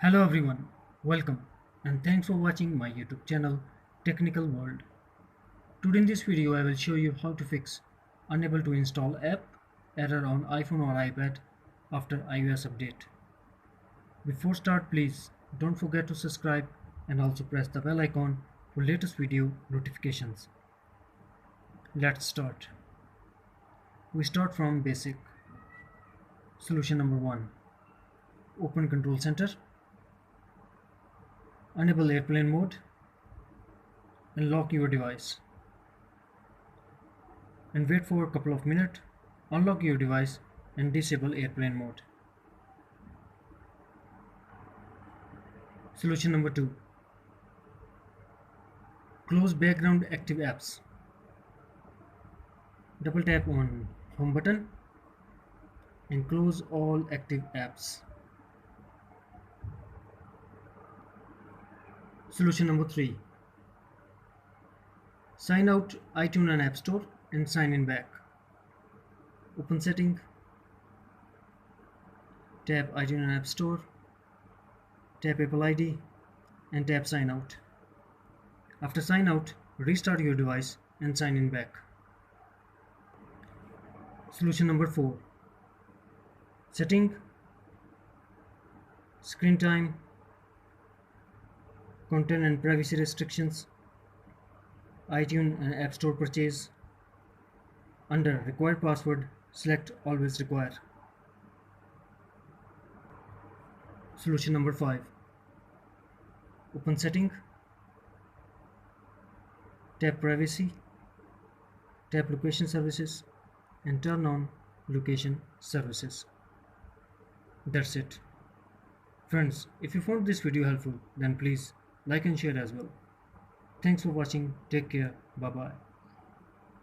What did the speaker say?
Hello everyone, welcome and thanks for watching my YouTube channel Technical World. Today in this video I will show you how to fix unable to install app error on iPhone or iPad after iOS update. Before start, please don't forget to subscribe and also press the bell icon for latest video notifications. Let's start. We start from basic. Solution number 1. Open Control Center. Enable airplane mode and lock your device and wait for a couple of minutes. Unlock your device and disable airplane mode. Solution number 2. Close background active apps. Double tap on home button and close all active apps. Solution number 3. Sign out iTunes and App Store and sign in back. Open Setting, tap iTunes and App Store, tap Apple ID and tap Sign Out. After sign out, restart your device and sign in back. Solution number 4. Setting, Screen Time, Content and Privacy Restrictions, iTunes and App Store Purchase. Under Required Password, select Always Require. Solution number 5. Open Setting, tap Privacy, tap Location Services and turn on Location Services. That's it. Friends, if you found this video helpful, then please like and share as well. Thanks for watching. Take care. Bye bye.